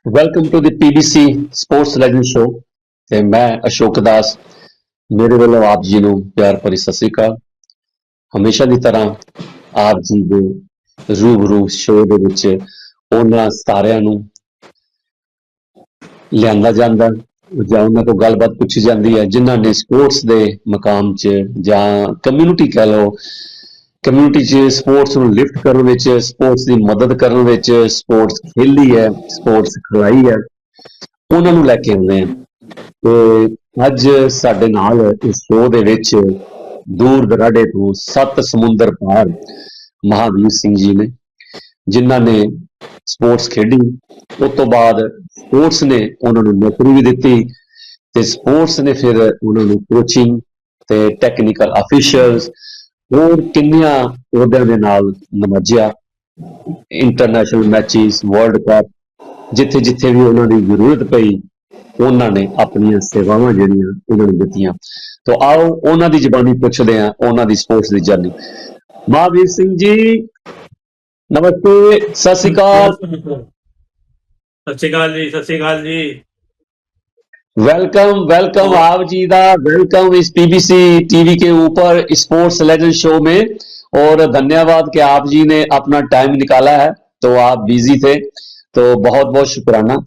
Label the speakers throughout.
Speaker 1: Welcome to the PBC sports legend show ਤੇ ਮੈਂ ਅਸ਼ੋਕ ਦਾਸ। ਮੇਰੇ ਵੱਲੋਂ ਆਪ ਜੀ ਨੂੰ ਪਿਆਰ ਭਰੀ ਸਤਿ ਸ੍ਰੀ ਅਕਾਲ। ਹਮੇਸ਼ਾ ਦੀ ਤਰ੍ਹਾਂ ਆਪ ਜੀ ਦੇ ਰੂਬਰੂ ਸ਼ੋਅ ਦੇ ਵਿੱਚ ਉਹਨਾਂ ਸਿਤਾਰਿਆਂ ਨੂੰ ਲਿਆਂਦਾ ਜਾਂਦਾ ਜਾਂ ਉਹਨਾਂ ਤੋਂ ਗੱਲਬਾਤ ਪੁੱਛੀ ਜਾਂਦੀ ਹੈ ਜਿਨ੍ਹਾਂ ਨੇ ਸਪੋਰਟਸ ਦੇ ਮਕਾਮ 'ਚ ਜਾਂ ਕਮਿਊਨਿਟੀ ਕਹਿ ਲਓ, ਕਮਿਊਨਿਟੀ 'ਚ ਸਪੋਰਟਸ ਨੂੰ ਲਿਫਟ ਕਰਨ ਵਿੱਚ, ਸਪੋਰਟਸ ਦੀ ਮਦਦ ਕਰਨ ਵਿੱਚ, ਸਪੋਰਟਸ ਖੇਲੀ ਹੈ, ਸਪੋਰਟਸ ਖਿਲਾਈ ਹੈ, ਉਹਨਾਂ ਨੂੰ ਲੈ ਕੇ ਆਉਂਦੇ ਆ। ਤੇ ਅੱਜ ਸਾਡੇ ਨਾਲ ਇਸ ਸ਼ੋਅ ਦੇ ਵਿੱਚ ਦੂਰ ਦਰਾਡੇ ਤੋਂ 7 ਸਮੁੰਦਰ ਪਾਰ ਮਹਾਵੀਰ ਸਿੰਘ ਜੀ ਨੇ, ਜਿਨ੍ਹਾਂ ਨੇ ਸਪੋਰਟਸ ਖੇਡੀ। ਉਸ ਤੋਂ ਬਾਅਦ ਸਪੋਰਟਸ ਨੇ ਉਹਨਾਂ ਨੂੰ ਨੌਕਰੀ ਵੀ ਦਿੱਤੀ ਤੇ ਸਪੋਰਟਸ ਨੇ ਫਿਰ ਉਹਨਾਂ ਨੂੰ ਕੋਚਿੰਗ ਤੇ ਟੈਕਨੀਕਲ ਅਫੀਸ਼ੀਅਲਸ ਹੋਰ ਕਿੰਨੀਆਂ ਅਹੁਦਿਆਂ ਦੇ ਨਾਲ ਨਵਾਜਿਆ। ਇੰਟਰਨੈਸ਼ਨਲ ਮੈਚਿਸ, ਵਰਲਡ ਕੱਪ, ਜਿੱਥੇ ਜਿੱਥੇ ਵੀ ਉਹਨਾਂ ਦੀ ਜ਼ਰੂਰਤ ਪਈ ਉਹਨਾਂ ਨੇ ਆਪਣੀਆਂ ਸੇਵਾਵਾਂ ਜਿਹੜੀਆਂ ਉਹਨਾਂ ਨੂੰ ਦਿੱਤੀਆਂ। ਤਾਂ ਆਓ ਉਹਨਾਂ ਦੀ ਜ਼ਬਾਨੀ ਪੁੱਛਦੇ ਹਾਂ ਉਹਨਾਂ ਦੀ ਸਪੋਰਟਸ ਦੀ ਜਰਨੀ। ਮਹਾਵੀਰ ਸਿੰਘ ਜੀ ਨਮਸਤੇ, ਸਤਿ ਸ਼੍ਰੀ ਅਕਾਲ।
Speaker 2: सत श्रीकाल जी, सत श्रीकाल जी।
Speaker 1: वेलकम वेलकम आप जी का, वेलकम इस पीबीसी टीवी के ऊपर स्पोर्ट्स लेजेंड शो में। और धन्यवाद कि आप जी ने अपना टाइम निकाला है, तो आप बिजी थे, तो बहुत बहुत शुक्राना।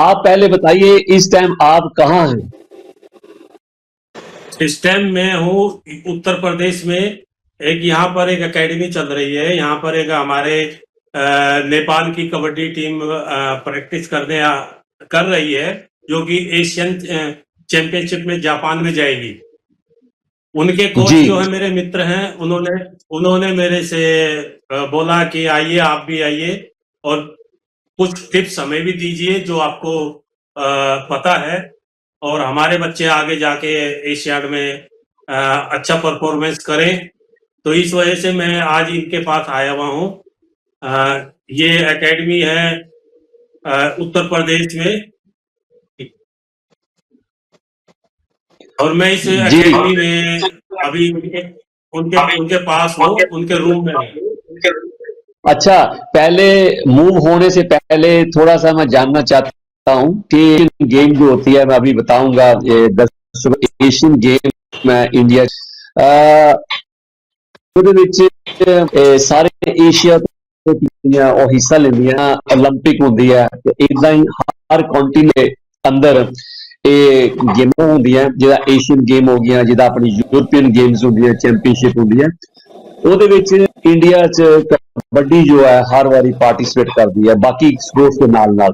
Speaker 1: आप पहले बताइए इस टाइम आप कहाँ हैं?
Speaker 2: इस टाइम मैं हूँ उत्तर प्रदेश में। एक यहाँ पर एक एकेडमी चल रही है, यहाँ पर एक हमारे नेपाल की कबड्डी टीम प्रैक्टिस कर रही है, जो कि एशियन चैंपियनशिप में जापान में जाएगी। उनके कोच जो है मेरे मित्र हैं, उन्होंने मेरे से बोला कि आइए, आप भी आइए और कुछ टिप्स हमें भी दीजिए जो आपको पता है, और हमारे बच्चे आगे जाके एशियाड में अच्छा परफॉर्मेंस करें। तो इस वजह से मैं आज इनके पास आया हुआ हूँ। ये एकेडमी है उत्तर प्रदेश में, और मैं इस एकेडमी में अभी उनके पास हूँ, उनके रूम में हूँ।
Speaker 1: अच्छा, पहले मूव होने से पहले थोड़ा सा मैं जानना चाहता हूँ कि गेम जो होती है, मैं अभी बताऊंगा, ये 10 एशियन गेम में इंडिया सारे एशिया और हिस्सा लेंदियां, ओलंपिक होंदी है, इदां ही हर कॉन्टिनेंट अंदर गेमां होंदियां, जिदा एशियन गेम हो गया, जिदा अपनी यूरोपियन गेम्स होंदियां, चैंपियनशिप होंदी है। ਉਹਦੇ ਵਿੱਚ इंडिया च कबड्डी जो है हर बारी पार्टिसिपेट करती है बाकी स्पोर्ट्स के नाल नाल।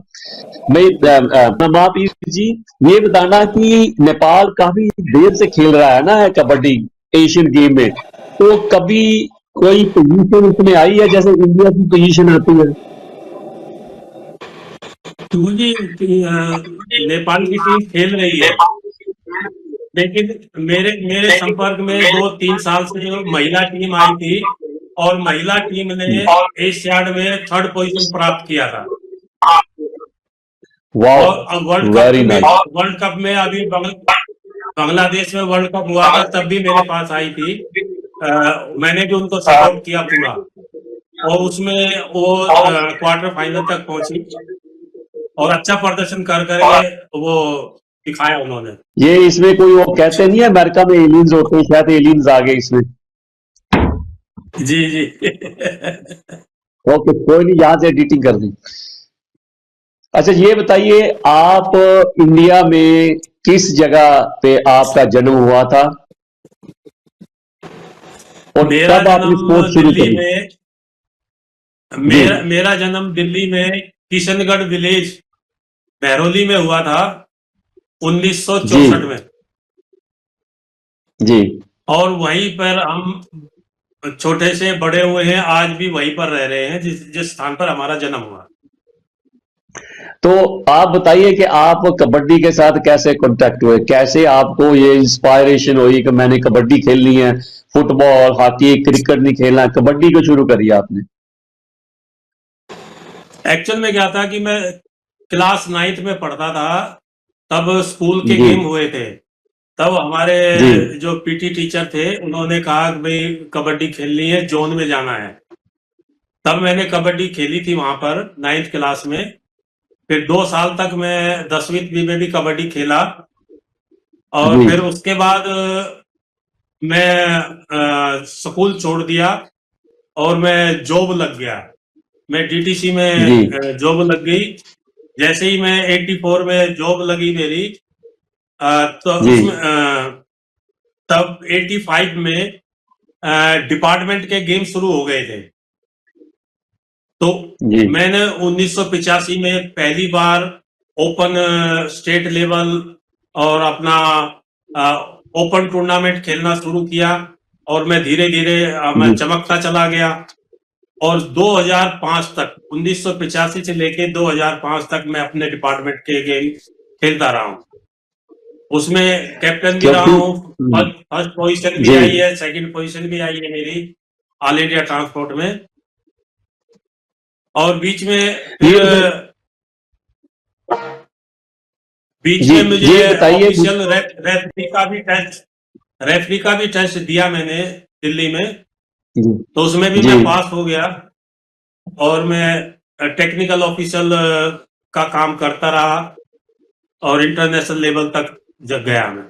Speaker 1: मैं महावीर जी ये बताना कि नेपाल काफी देर से खेल रहा है ना कबड्डी एशियन गेम में, तो कभी कोई पोजीशन उसमें आई है जैसे इंडिया की पोजीशन आती है?
Speaker 2: नेपाल की टीम खेल रही है, लेकिन मेरे संपर्क में 2-3 साल से जो महिला टीम आई थी, और महिला टीम ने एशियाड में 3rd पोजीशन प्राप्त किया था। और वर्ल्ड कप में अभी बांग्लादेश में वर्ल्ड कप हुआ था, तब भी मेरे पास आई थी। मैंने भी उनको सपोर्ट किया पूरा, और उसमें वो क्वार्टर फाइनल तक पहुंची और अच्छा प्रदर्शन कर वो दिखाया उन्होंने।
Speaker 1: ये इसमें कोई वो कहते नहीं है अमेरिका में एलियंस होते हैं, शायद एलियंस आ गए इसमें।
Speaker 2: जी जी।
Speaker 1: ओके, कोई नहीं, यहाँ से एडिटिंग कर दी। अच्छा, ये बताइए आप इंडिया में किस जगह पे आपका जन्म हुआ था और कब आपने स्पोर्ट्स शुरू करी?
Speaker 2: मेरा जन्म दिल्ली में किशनगढ़ विलेज बहरौली में हुआ था 1964 में
Speaker 1: जी। और
Speaker 2: वहीं पर हम छोटे से बड़े हुए हैं, आज भी वहीं पर रह रहे हैं जिस स्थान पर हमारा जन्म हुआ।
Speaker 1: तो आप बताइए कि आप कबड्डी के साथ कैसे कांटेक्ट हुए, कैसे आपको ये इंस्पायरेशन हुई कि मैंने कबड्डी खेलनी है, फुटबॉल, हॉकी, क्रिकेट नहीं खेलना, कबड्डी को शुरू करी आपने?
Speaker 2: एक्चुअल में क्या था कि मैं क्लास 9th में पढ़ता था, तब स्कूल के गेम हुए थे। तब हमारे जो पीटी टीचर थे उन्होंने कहा कि भाई कबड्डी खेलनी है, जोन में जाना है। तब मैंने कबड्डी खेली थी वहां पर 9th क्लास में, फिर 2 साल तक मैं 10वीं में भी कबड्डी खेला और
Speaker 1: जी
Speaker 2: फिर उसके बाद मैं स्कूल छोड़ दिया और मैं जॉब लग गया। मैं डीटीसी
Speaker 1: जी
Speaker 2: में जॉब लग गई। जैसे ही मैं 84 में जॉब लगी मेरी तो
Speaker 1: जी
Speaker 2: उसमें तब 85 में डिपार्टमेंट के गेम शुरू हो गए थे। तो
Speaker 1: जी
Speaker 2: मैंने 1985 में पहली बार ओपन स्टेट लेवल और अपना ओपन टूर्नामेंट खेलना शुरू किया और मैं धीरे धीरे मैं
Speaker 1: जी
Speaker 2: चमकता चला गया और 2005 तक 1985 से लेके 2005 तक मैं अपने डिपार्टमेंट के गेम खेलता रहा हूँ। उसमें कैप्टन भी रहा
Speaker 1: क्योंकि
Speaker 2: हूँ। फर्स्ट पोजीशन भी
Speaker 1: जी
Speaker 2: आई है, सेकंड पोजीशन भी आई है मेरी ऑल इंडिया ट्रांसपोर्ट में। और
Speaker 1: ये बताइए
Speaker 2: बीच
Speaker 1: जी
Speaker 2: में मुझे
Speaker 1: ये बताइए
Speaker 2: ऑफिशियल रेफरी का भी टेस्ट दिया मैंने दिल्ली में,
Speaker 1: जी
Speaker 2: तो उसमें भी
Speaker 1: जी
Speaker 2: मैं पास हो गया और मैं टेक्निकल ऑफिशियल का काम करता रहा और इंटरनेशनल लेवल तक जग गया मैं।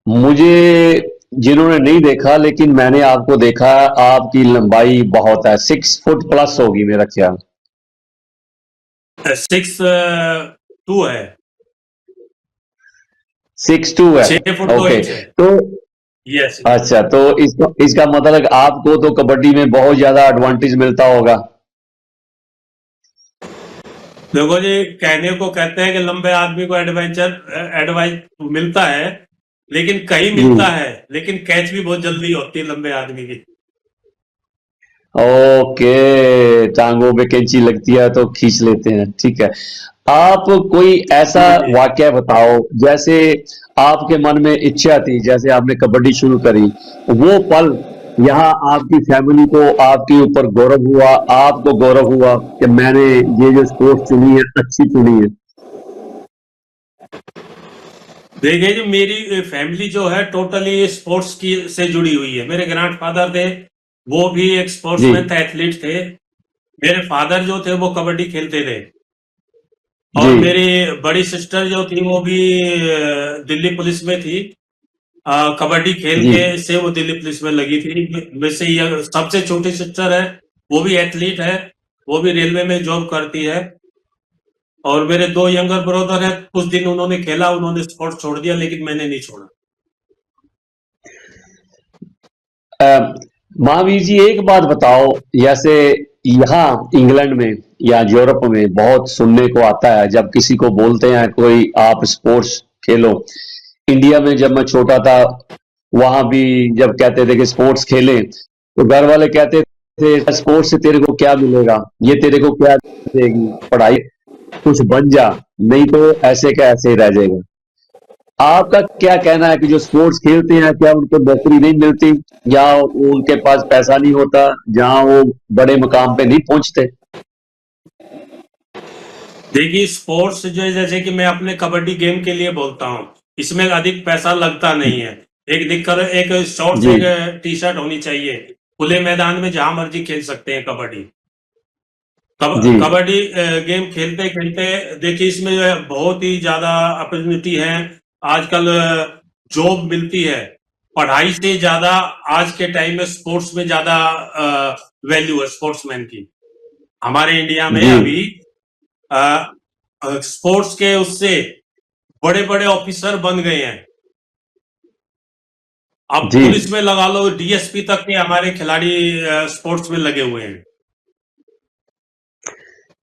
Speaker 1: मुझे जिन्होंने नहीं देखा लेकिन मैंने आपको देखा, आपकी लंबाई बहुत है, 6 फुट प्लस होगी मेरा ख्याल।
Speaker 2: 6'2" है,
Speaker 1: 6'2" है।
Speaker 2: 6 फुट 2 इंच
Speaker 1: ओके
Speaker 2: है।
Speaker 1: तो
Speaker 2: यस।
Speaker 1: अच्छा, तो इसका मतलब आपको तो कबड्डी में बहुत ज्यादा एडवांटेज मिलता होगा।
Speaker 2: देखो जी, कहने को कहते हैं कि लंबे आदमी को एडवाइस मिलता है, लेकिन कहीं
Speaker 1: जी
Speaker 2: मिलता है, लेकिन कैच भी बहुत जल्दी होती है लंबे आदमी की।
Speaker 1: ओके, टांगों में कैंची लगती है तो खींच लेते हैं, ठीक है। आप कोई ऐसा
Speaker 2: जी जी।
Speaker 1: वाकया बताओ, जैसे आपके मन में इच्छा थी, जैसे आपने कबड्डी शुरू करी, वो पल यहाँ आपकी फैमिली को आपके ऊपर गौरव हुआ, आपको गौरव हुआ कि मैंने ये जो स्पोर्ट्स चुनी है अच्छी चुनी है।
Speaker 2: देखिए जी, मेरी फैमिली जो है टोटली स्पोर्ट्स की से जुड़ी हुई है। मेरे ग्रैंडफादर थे, वो भी एक
Speaker 1: जी
Speaker 2: स्पोर्ट्समैन थे, एथलीट थे। मेरे फादर जो थे वो कबड्डी खेलते थे
Speaker 1: जी
Speaker 2: और मेरी बड़ी सिस्टर जो थी वो भी दिल्ली पुलिस में थी। कबड्डी खेल
Speaker 1: जी
Speaker 2: के से वो दिल्ली पुलिस में लगी थी। वैसे ये सबसे छोटी सिस्टर है, वो भी एथलीट है, वो भी रेलवे में जॉब करती है। और मेरे 2 यंगर ब्रदर हैं, कुछ दिन उन्होंने खेला, उन्होंने स्पोर्ट्स छोड़ दिया, लेकिन मैंने नहीं छोड़ा।
Speaker 1: अ, महावीर जी एक बात बताओ, जैसे यहाँ इंग्लैंड में या यूरोप में बहुत सुनने को आता है जब किसी को बोलते हैं कोई आप स्पोर्ट्स खेलो। इंडिया में जब मैं छोटा था, वहां भी जब कहते थे कि स्पोर्ट्स खेलें, तो घर वाले कहते थे स्पोर्ट्स से तेरे को क्या मिलेगा, ये तेरे को क्या देगी, पढ़ाई कुछ बन जा, नहीं तो ऐसे का ऐसे ही रह जाएगा। आपका क्या कहना है कि जो स्पोर्ट्स खेलते हैं क्या उनको नौकरी नहीं मिलती, या उनके पास पैसा नहीं होता, जहां वो बड़े मुकाम पे नहीं पहुंचते?
Speaker 2: देखिए, स्पोर्ट्स जो है, जैसे कि मैं अपने कबड्डी गेम के लिए बोलता हूँ, इसमें अधिक पैसा लगता नहीं है। एक निक्कर, एक शॉर्ट्स,
Speaker 1: जी
Speaker 2: एक टी शर्ट होनी चाहिए। खुले मैदान में जहां मर्जी खेल सकते हैं कबड्डी।
Speaker 1: जी
Speaker 2: कबड्डी गेम खेलते खेलते देखिए, इसमें जो है बहुत ही ज्यादा अपॉर्चुनिटी है। आजकल जॉब मिलती है, पढ़ाई से ज्यादा आज के टाइम में स्पोर्ट्स में ज्यादा वैल्यू है स्पोर्ट्समैन की। हमारे इंडिया में
Speaker 1: जी
Speaker 2: अभी स्पोर्ट्स के उससे बड़े बड़े ऑफिसर बन गए हैं। अब
Speaker 1: जी
Speaker 2: पुलिस में लगा लो, डीएसपी तक के हमारे खिलाड़ी स्पोर्ट्स में लगे हुए हैं।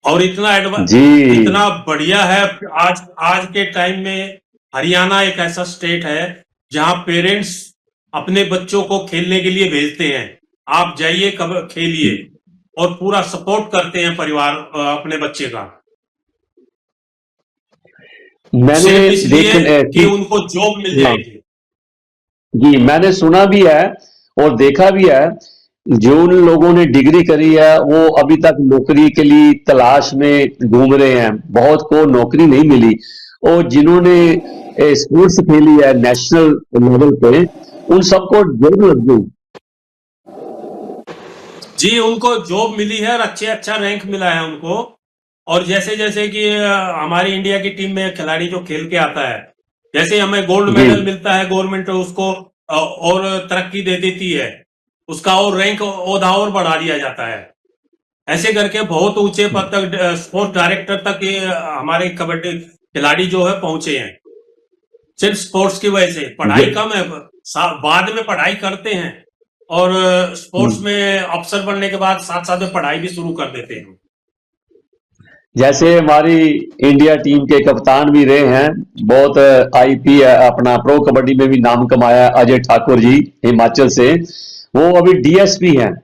Speaker 2: और
Speaker 1: जी
Speaker 2: इतना बढ़िया है। आज आज के टाइम में हरियाणा एक ऐसा स्टेट है जहां पेरेंट्स अपने बच्चों को खेलने के लिए भेजते हैं, आप जाइए कब खेलिए, और पूरा सपोर्ट करते हैं परिवार अपने बच्चे का,
Speaker 1: मैंने
Speaker 2: सिर्फ इसलिए कि
Speaker 1: ठीक,
Speaker 2: उनको जॉब मिल
Speaker 1: हाँ
Speaker 2: जाएगी।
Speaker 1: जी, मैंने सुना भी है और देखा भी है, जो उन लोगों ने डिग्री करी है वो अभी तक नौकरी के लिए तलाश में घूम रहे हैं, बहुत को नौकरी नहीं मिली। और जिन्होंने स्पोर्ट्स खेली है नेशनल लेवल पे, उन सबको जॉब लग गई।
Speaker 2: जी, उनको जॉब मिली है और अच्छा रैंक मिला है उनको। और जैसे जैसे कि हमारी इंडिया की टीम में खिलाड़ी जो खेल के आता है, जैसे हमें गोल्ड
Speaker 1: जी
Speaker 2: मेडल मिलता है, गवर्नमेंट उसको और तरक्की दे देती है, उसका और रैंक ओहदा और बढ़ा दिया जाता है। ऐसे करके बहुत ऊंचे पद तक स्पोर्ट्स डायरेक्टर तक ये हमारे कबड्डी खिलाड़ी जो है पहुंचे हैं, सिर्फ स्पोर्ट्स की वजह से। पढ़ाई
Speaker 1: ज-
Speaker 2: कम है, बाद में पढ़ाई करते हैं और स्पोर्ट्स में अफसर बनने के बाद साथ साथ में पढ़ाई भी शुरू कर देते हैं।
Speaker 1: जैसे हमारी इंडिया टीम के कप्तान भी रहे हैं, बहुत आईपी अपना प्रो कबड्डी में भी नाम कमाया, अजय ठाकुर जी हिमाचल से, वो अभी डीएसपी हैं।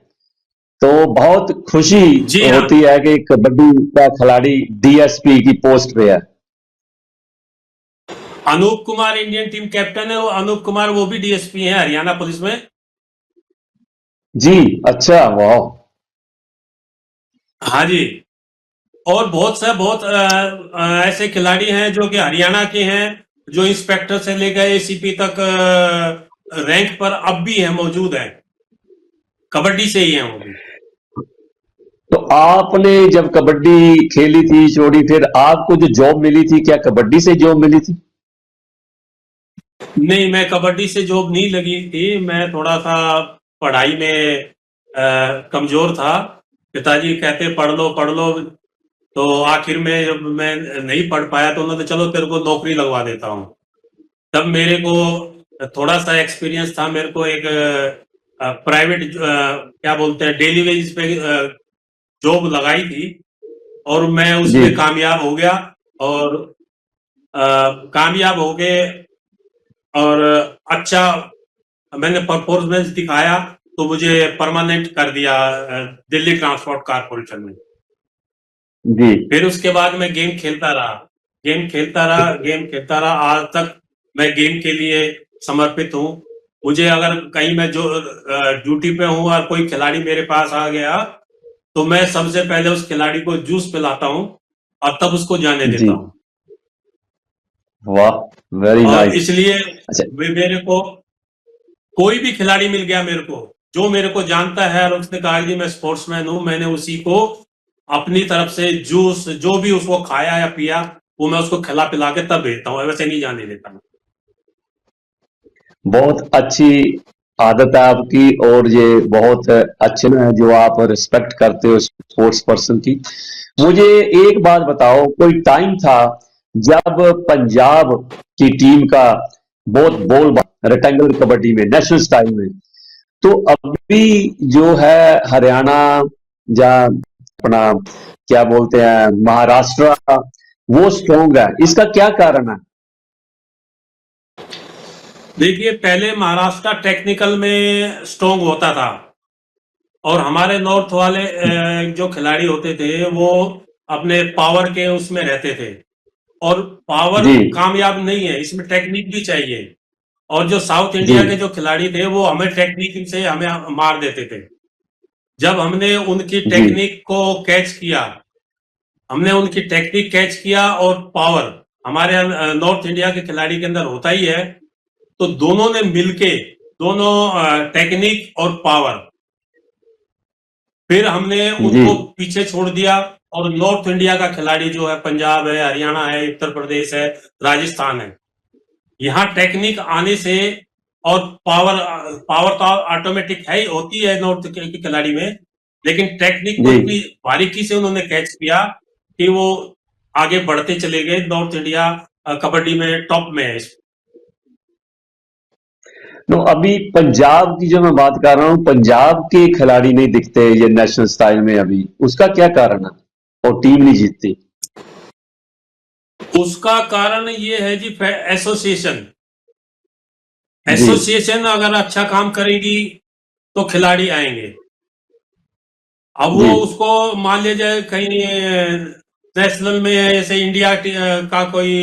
Speaker 1: तो बहुत खुशी
Speaker 2: जी हाँ।
Speaker 1: होती है कि कबड्डी का खिलाड़ी डीएसपी की पोस्ट पे है।
Speaker 2: Anup Kumar Indian team captain है, वो अनूप कुमार वो भी डीएसपी हैं हरियाणा पुलिस में।
Speaker 1: जी, अच्छा, वाह।
Speaker 2: हाँ जी। और बहुत ऐसे खिलाड़ी हैं जो कि हरियाणा के हैं, जो इंस्पेक्टर से लेकर एसीपी तक रैंक पर अब भी है, मौजूद है, कबड्डी से ही है वो भी।
Speaker 1: तो आपने जब कबड्डी खेली थी छोड़ी, फिर आपको जो जॉब मिली थी, क्या कबड्डी से जॉब मिली थी?
Speaker 2: नहीं, मैं कबड्डी से जॉब नहीं लगी थी, मैं थोड़ा सा पढ़ाई में कमजोर था। पिताजी कहते पढ़ लो, तो आखिर में जब मैं नहीं पढ़ पाया तो उन्होंने चलो तेरे को नौकरी लगवा देता हूँ। तब मेरे को थोड़ा सा एक्सपीरियंस था, मेरे को एक प्राइवेट क्या बोलते हैं डेली वेज पे जॉब लगाई थी और मैं
Speaker 1: जी
Speaker 2: उसमें कामयाब हो गया। और कामयाब हो गए और अच्छा मैंने परफॉर्मेंस दिखाया, तो मुझे परमानेंट कर दिया दिल्ली ट्रांसपोर्ट कारपोरेशन में।
Speaker 1: जी
Speaker 2: फिर उसके बाद मैं गेम खेलता रहा, गेम खेलता रहा, आज तक मैं गेम के लिए समर्पित हूँ। मुझे अगर कहीं मैं जो ड्यूटी पे हूँ और कोई खिलाड़ी मेरे पास आ गया, तो मैं सबसे पहले उस खिलाड़ी को जूस पिलाता हूँ और तब उसको जाने
Speaker 1: जी,
Speaker 2: देता हूँ।
Speaker 1: वाह, वेरी
Speaker 2: और
Speaker 1: नाइस।
Speaker 2: इसलिए
Speaker 1: अच्छा,
Speaker 2: मेरे को कोई भी खिलाड़ी मिल गया मेरे को, जो मेरे को जानता है और उसने कहा जी मैं स्पोर्ट्समैन हूँ, मैंने उसी को अपनी तरफ से जूस जो भी उसको खाया या पिया, वो मैं उसको खिला पिला के तब भेजता हूँ, वैसे नहीं जाने देता हूँ।
Speaker 1: बहुत अच्छी आदत है आपकी, और ये बहुत अच्छे ना है जो आप रिस्पेक्ट करते हो स्पोर्ट्स पर्सन की। मुझे एक बात बताओ, कोई टाइम था जब पंजाब की टीम का बहुत बोलबाला रेक्टेंगुलर कबड्डी में नेशनल स्टाइल में, तो अभी जो है हरियाणा या अपना क्या बोलते हैं महाराष्ट्र, वो स्ट्रोंग है, इसका क्या कारण है?
Speaker 2: देखिए, पहले महाराष्ट्र टेक्निकल में स्ट्रोंग होता था और हमारे नॉर्थ वाले जो खिलाड़ी होते थे वो अपने पावर के उसमें रहते थे, और पावर
Speaker 1: जी
Speaker 2: कामयाब नहीं है, इसमें टेक्निक भी चाहिए। और जो साउथ
Speaker 1: जी
Speaker 2: इंडिया के जो खिलाड़ी थे वो हमें टेक्निक से हमें मार देते थे। जब हमने उनकी
Speaker 1: जी
Speaker 2: टेक्निक को कैच किया, हमने उनकी टेक्निक कैच किया और पावर हमारे नॉर्थ इंडिया के खिलाड़ी के अंदर होता ही है, तो दोनों ने मिलके, दोनों टेक्निक और पावर, फिर हमने
Speaker 1: जी
Speaker 2: उनको पीछे छोड़ दिया। और नॉर्थ इंडिया का खिलाड़ी जो है, पंजाब है, हरियाणा है, उत्तर प्रदेश है, राजस्थान है, यहाँ टेक्निक आने से और पावर, पावर तो ऑटोमेटिक है ही होती है नॉर्थ के खिलाड़ी में, लेकिन टेक्निक को
Speaker 1: जी।
Speaker 2: इतनी बारीकी से उन्होंने कैच किया कि वो आगे बढ़ते चले गए। नॉर्थ इंडिया कबड्डी में टॉप में है।
Speaker 1: तो अभी पंजाब की जो मैं बात कर रहा हूँ, पंजाब के खिलाड़ी नहीं दिखते ये नेशनल स्टाइल में अभी, उसका क्या कारण है और टीम नहीं जीतती?
Speaker 2: उसका कारण ये है जी, एसोसिएशन,
Speaker 1: जी
Speaker 2: एसोसिएशन अगर अच्छा काम करेगी तो खिलाड़ी आएंगे। अब
Speaker 1: जी
Speaker 2: वो उसको मान लीजिए कहीं नेशनल में जैसे इंडिया का कोई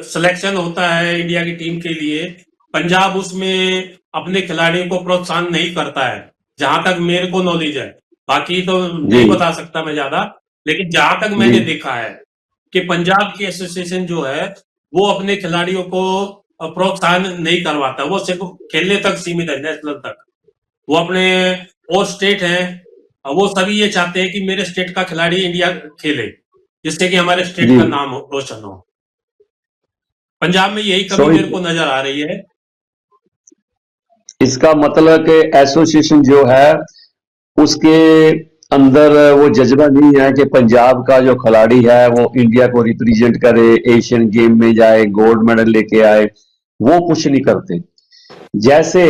Speaker 2: सिलेक्शन होता है इंडिया की टीम के लिए, पंजाब उसमें अपने खिलाड़ियों को प्रोत्साहन नहीं करता है, जहां तक मेरे को नॉलेज है। बाकी तो
Speaker 1: जी
Speaker 2: नहीं बता सकता मैं ज्यादा, लेकिन जहां तक
Speaker 1: जी
Speaker 2: मैंने देखा है कि पंजाब की एसोसिएशन जो है वो अपने खिलाड़ियों को प्रोत्साहन नहीं करवाता, वो सिर्फ खेलने तक सीमित है, नेशनल तक। वो अपने और स्टेट हैं, वो सभी ये चाहते हैं कि मेरे स्टेट का खिलाड़ी इंडिया खेले, जिससे कि हमारे स्टेट
Speaker 1: जी
Speaker 2: का नाम रोशन हो। पंजाब में यही कमी
Speaker 1: सॉरी,
Speaker 2: मेरे को नजर आ रही है।
Speaker 1: इसका मतलब कि एसोसिएशन जो है उसके अंदर वो जज्बा नहीं है कि पंजाब का जो खिलाड़ी है वो इंडिया को रिप्रेजेंट करे, एशियन गेम में जाए, गोल्ड मेडल लेके आए। वो कुछ नहीं करते। जैसे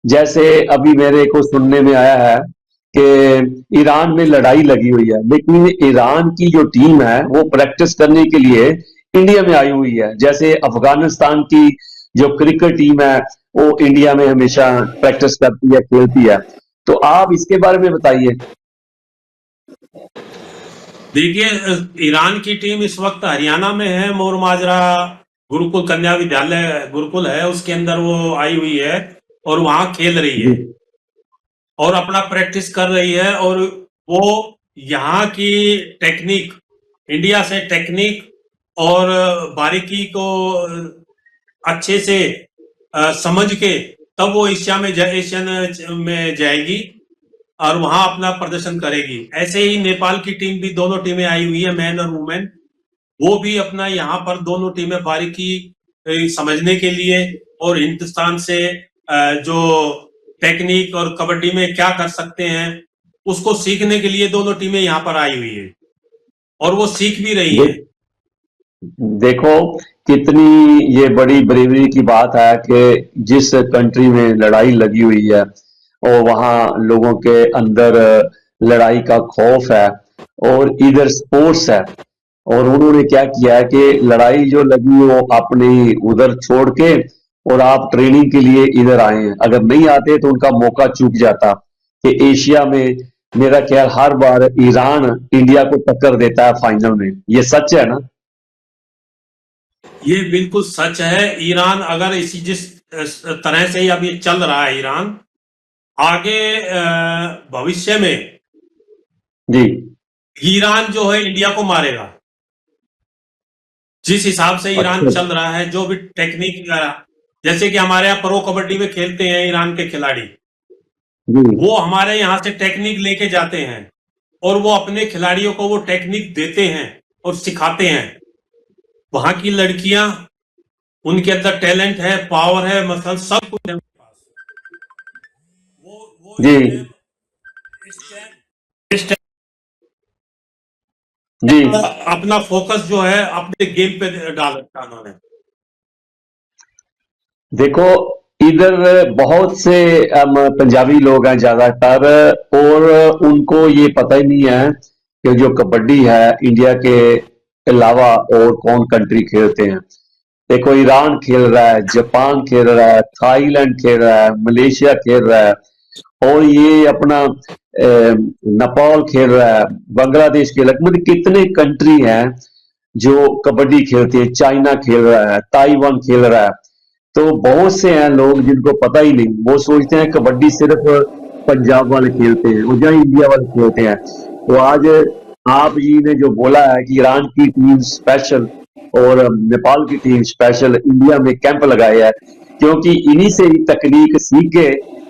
Speaker 1: जैसे अभी मेरे को सुनने में आया है कि ईरान में लड़ाई लगी हुई है, लेकिन ईरान की जो टीम है वो प्रैक्टिस करने के लिए इंडिया में आई हुई है। जैसे अफगानिस्तान की जो क्रिकेट टीम है वो इंडिया में हमेशा प्रैक्टिस करती है, खेलती है। तो आप इसके बारे में बताइए।
Speaker 2: देखिए, ईरान की टीम इस वक्त हरियाणा में है, मोर माजरा गुरुकुल कन्या विद्यालय गुरुकुल है, उसके अंदर वो आई हुई है और वहां खेल रही
Speaker 1: जी
Speaker 2: है और अपना प्रैक्टिस कर रही है। और वो यहाँ की टेक्निक, इंडिया से टेक्निक और बारीकी को अच्छे से समझ के तब वो एशियन में जाएगी और वहां अपना प्रदर्शन करेगी। ऐसे ही नेपाल की टीम भी, दोनों टीमें आई हुई है, मैन और वुमेन, वो भी अपना यहाँ पर दोनों टीमें बारीकी समझने के लिए और हिंदुस्तान से जो टेक्निक और कबड्डी में क्या कर सकते हैं उसको सीखने के लिए दोनों टीमें यहाँ पर आई हुई है और वो सीख भी रही
Speaker 1: दे,
Speaker 2: हैं।
Speaker 1: देखो कितनी ये बड़ी ब्रेवरी की बात है कि जिस कंट्री में लड़ाई लगी हुई है और वहाँ लोगों के अंदर लड़ाई का खौफ है और इधर स्पोर्ट्स है, और उन्होंने क्या किया है कि लड़ाई जो लगी वो अपनी उधर छोड़ के और आप ट्रेनिंग के लिए इधर आए हैं। अगर नहीं आते तो उनका मौका चूक जाता कि एशिया में मेरा ख्याल हर बार ईरान इंडिया को टक्कर देता है फाइनल में। ये सच है ना?
Speaker 2: ये बिल्कुल सच है। ईरान अगर इसी जिस तरह से ही अभी चल रहा है ईरान, आगे भविष्य में
Speaker 1: जी
Speaker 2: ईरान जो है इंडिया को मारेगा। जिस हिसाब से ईरान
Speaker 1: अच्छा
Speaker 2: चल रहा है, जो भी टेक्निक, जैसे कि हमारे यहाँ प्रो कबड्डी में खेलते हैं ईरान के खिलाड़ी,
Speaker 1: जी
Speaker 2: वो हमारे यहाँ से टेक्निक लेके जाते हैं और वो अपने खिलाड़ियों को वो टेक्निक देते हैं और सिखाते हैं। वहां की लड़कियां, उनके अंदर टैलेंट है, पावर है, मसल सब कुछ है उनके पास। वो
Speaker 1: जी
Speaker 2: इस टाइम
Speaker 1: जी
Speaker 2: अपना फोकस जो है अपने गेम पे डाल रखा उन्होंने।
Speaker 1: देखो इधर बहुत से पंजाबी लोग हैं ज्यादातर, और उनको ये पता ही नहीं है कि जो कबड्डी है इंडिया के अलावा और कौन कंट्री खेलते हैं। देखो ईरान खेल रहा है, जापान खेल रहा है, थाईलैंड खेल रहा है, मलेशिया खेल रहा है, और ये अपना नेपाल खेल रहा है, बांग्लादेश खेल रहा है। मतलब कितने कंट्री हैं जो कबड्डी खेलती है। चाइना खेल रहा है, ताइवान खेल रहा है। तो बहुत से हैं लोग जिनको पता ही नहीं, वो सोचते हैं कबड्डी सिर्फ पंजाब वाले खेलते हैं और जहाँ इंडिया वाले खेलते हैं। तो आज आप जी ने जो बोला है कि ईरान की टीम स्पेशल और नेपाल की टीम स्पेशल इंडिया में कैंप लगाया है, क्योंकि इन्हीं से ही तकनीक सीख के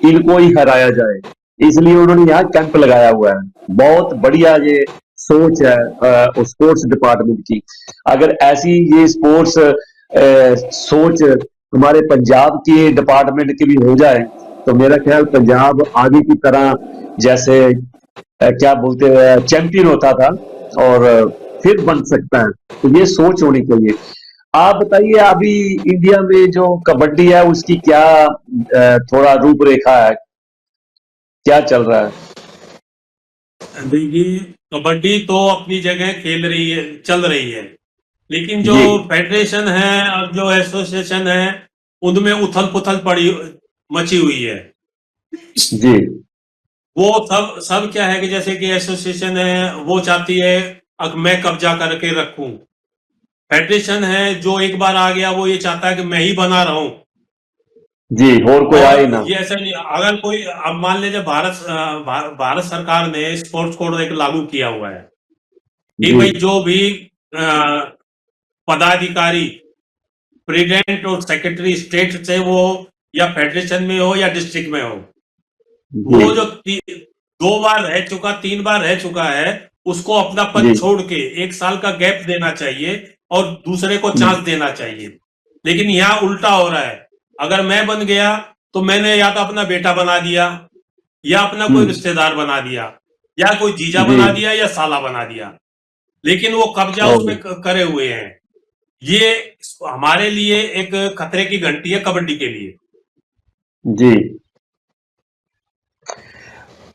Speaker 1: इनको ही हराया जाए, इसलिए उन्होंने यहाँ कैंप लगाया हुआ है। बहुत बढ़िया ये सोच है स्पोर्ट्स डिपार्टमेंट की। अगर ऐसी ये स्पोर्ट्स सोच हमारे पंजाब के डिपार्टमेंट की भी हो जाए तो मेरा ख्याल पंजाब आगे की तरह जैसे क्या बोलते हैं चैंपियन होता था और फिर बन सकता है। तो ये सोच होनी चाहिए। आप बताइए अभी इंडिया में जो कबड्डी है उसकी क्या थोड़ा रूपरेखा है, क्या चल रहा है?
Speaker 2: देखिए, कबड्डी तो अपनी जगह खेल रही है, चल रही है, लेकिन जो
Speaker 1: जी
Speaker 2: फेडरेशन है और जो एसोसिएशन है उनमें उथल पुथल पड़ी मची हुई है।
Speaker 1: जी
Speaker 2: वो सब सब क्या है कि जैसे कि एसोसिएशन है वो चाहती है अब मैं कब्जा करके रखूं। फेडरेशन है जो एक बार आ गया वो ये चाहता है कि मैं ही बना रहा हूं।
Speaker 1: जी और कोई आए
Speaker 2: और
Speaker 1: ना।
Speaker 2: ये ऐसा नहीं, अगर कोई अब मान लीजिए भारत सरकार ने स्पोर्ट्स कोड एक लागू किया हुआ है कि
Speaker 1: जी
Speaker 2: भाई जो भी पदाधिकारी, प्रेसिडेंट और सेक्रेटरी स्टेट से वो या फेडरेशन में हो या डिस्ट्रिक्ट में हो,
Speaker 1: जी
Speaker 2: वो जो 2 बार रह चुका, 3 बार रह चुका है, उसको अपना पद
Speaker 1: जी
Speaker 2: छोड़ के 1 साल का गैप देना चाहिए और दूसरे को चांस देना चाहिए। लेकिन यहाँ उल्टा हो रहा है। अगर मैं बन गया तो मैंने या तो अपना बेटा बना दिया या अपना कोई रिश्तेदार बना दिया या कोई जीजा
Speaker 1: जी
Speaker 2: बना दिया या साला बना दिया, लेकिन वो कब्जा
Speaker 1: ओ,
Speaker 2: उसमें करे हुए हैं। ये हमारे लिए एक खतरे की घंटी है कबड्डी के लिए।
Speaker 1: जी